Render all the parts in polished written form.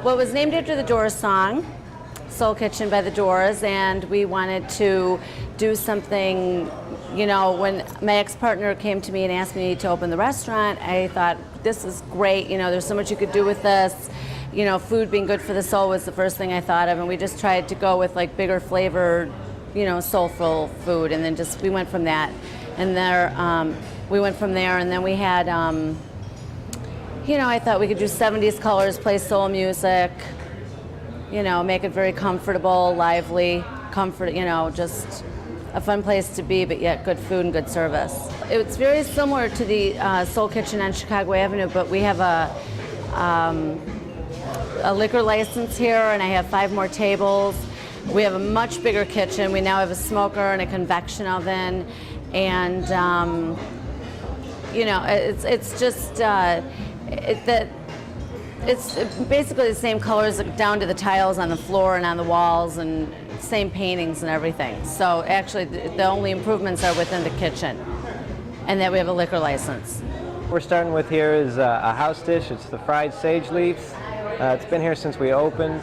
Well, it was named after the Doors song, Soul Kitchen by the Doors, and we wanted to do something, you know, when my ex-partner came to me and asked me to open the restaurant, I thought, this is great, you know, there's so much you could do with this. You know, food being good for the soul was the first thing I thought of, and we just tried to go with like bigger flavored, you know, soulful food, and then just we went from that, and we went from there, and then we had, you know, I thought we could do 70s colors, play soul music, you know, make it very comfortable, lively, you know, just a fun place to be, but yet good food and good service. It's very similar to the Soul Kitchen on Chicago Avenue, but we have a liquor license here, and I have 5 more tables. We have a much bigger kitchen. We now have a smoker and a convection oven, and you know, it's just it's basically the same colors down to the tiles on the floor and on the walls, and same paintings and everything. So actually, the only improvements are within the kitchen, and that we have a liquor license. We're starting with here is a house dish. It's the fried sage leaves. It's been here since we opened.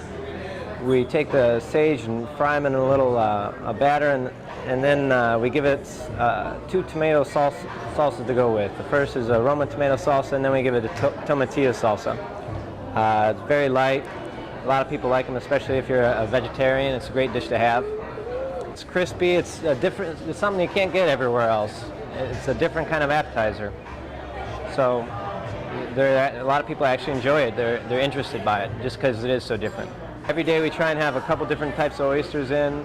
We take the sage and fry them in a little batter, and then we give it 2 tomato salsas to go with. The first is a Roma tomato salsa, and then we give it a tomatillo salsa. It's very light. A lot of people like them, especially if you're a vegetarian. It's a great dish to have. It's crispy. It's different. It's something you can't get everywhere else. It's a different kind of appetizer. So a lot of people actually enjoy it. They're interested by it just because it is so different. Every day we try and have a couple different types of oysters in.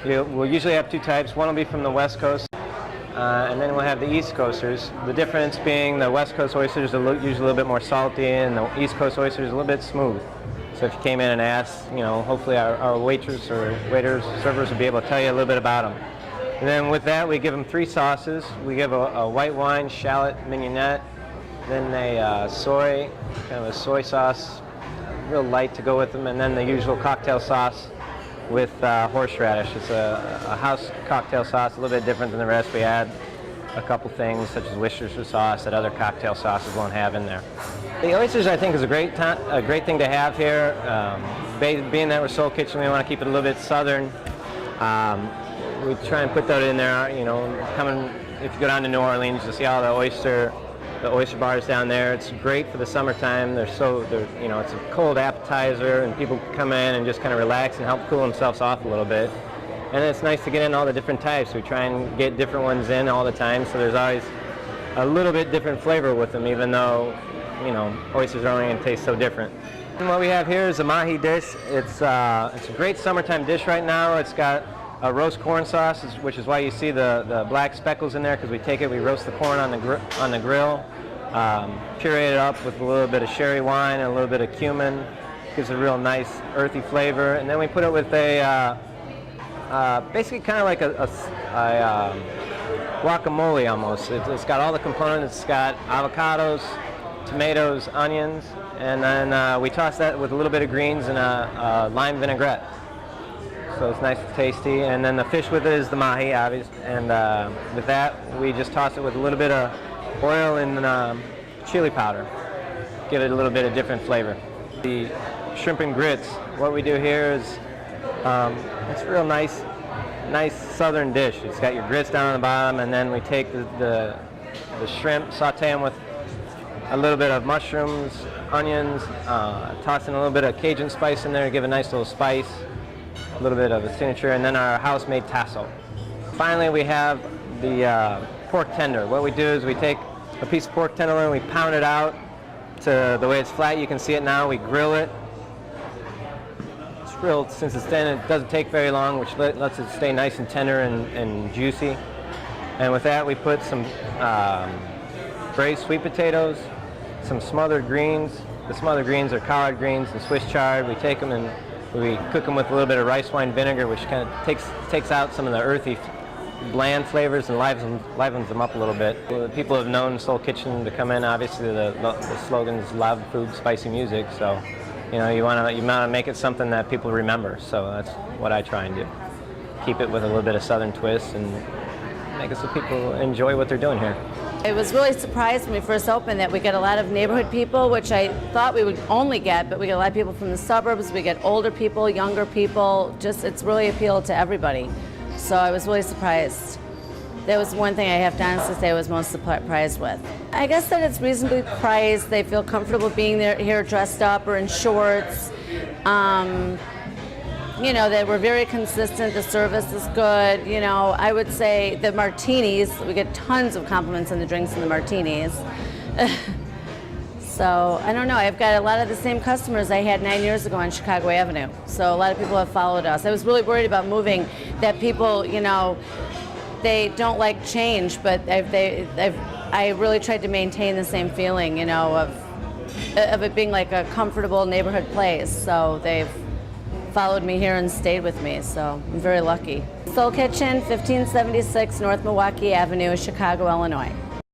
We'll usually have 2 types. One will be from the West Coast, and then we'll have the East Coasters. The difference being the West Coast oysters are usually a little bit more salty, and the East Coast oysters are a little bit smooth. So if you came in and asked, you know, hopefully our waitress or waiters, servers will be able to tell you a little bit about them. And then with that, we give them 3 sauces. We give a white wine, shallot, mignonette, then a soy, kind of a soy sauce, real light to go with them, and then the usual cocktail sauce with horseradish. It's a house cocktail sauce, a little bit different than the rest. We add a couple things such as Worcestershire sauce that other cocktail sauces won't have in there. The oysters, I think, is a great thing to have here. Being that we're Soul Kitchen, we want to keep it a little bit southern. We try and put that in there, you know, if you go down to New Orleans, you'll see all the oyster bars down there. It's great for the summertime. You know, it's a cold appetizer, and people come in and just kind of relax and help cool themselves off a little bit. And it's nice to get in all the different types. We try and get different ones in all the time, so there's always a little bit different flavor with them, even though, you know, oysters are only going to taste so different. And what we have here is a mahi dish. It's a great summertime dish right now. It's got a roast corn sauce, which is why you see the black speckles in there, because we roast the corn on the grill, puree it up with a little bit of sherry wine and a little bit of cumin. Gives a real nice earthy flavor, and then we put it with a basically kind of like a guacamole almost. It's got all the components. It's got avocados, tomatoes, onions, and then we toss that with a little bit of greens and a lime vinaigrette. So it's nice and tasty. And then the fish with it is the mahi, obviously. And with that, we just toss it with a little bit of oil and chili powder. Give it a little bit of different flavor. The shrimp and grits, what we do here is, it's a real nice southern dish. It's got your grits down on the bottom, and then we take the shrimp, saute them with a little bit of mushrooms, onions, toss in a little bit of Cajun spice in there to give a nice little spice. A little bit of a signature, and then our house-made tassel. Finally, we have the pork tender. What we do is we take a piece of pork tenderloin, we pound it out to the way it's flat. You can see it now. We grill it. It's grilled since it's thin. It doesn't take very long, which lets it stay nice and tender and juicy. And with that, we put some braised sweet potatoes, some smothered greens. The smothered greens are collard greens and Swiss chard. We take them and we cook them with a little bit of rice wine vinegar, which kind of takes out some of the earthy, bland flavors and livens them up a little bit. People have known Soul Kitchen to come in. Obviously, the slogan is loud food, spicy music. So, you know, you want to make it something that people remember. So that's what I try and do. Keep it with a little bit of southern twist and make it so people enjoy what they're doing here. I was really surprised when we first opened that we get a lot of neighborhood people, which I thought we would only get, but we get a lot of people from the suburbs, we get older people, younger people, just it's really appealed to everybody. So I was really surprised. That was one thing I have to honestly say I was most surprised with. I guess that it's reasonably priced. They feel comfortable being there, here dressed up or in shorts. You know, they were very consistent. The service is good. You know, I would say the martinis, we get tons of compliments on the drinks and the martinis. So, I don't know. I've got a lot of the same customers I had 9 years ago on Chicago Avenue. So a lot of people have followed us. I was really worried about moving, that people, you know, they don't like change, but I really tried to maintain the same feeling, you know, of it being like a comfortable neighborhood place. So they've followed me here and stayed with me, so I'm very lucky. Soul Kitchen, 1576 North Milwaukee Avenue, Chicago, Illinois.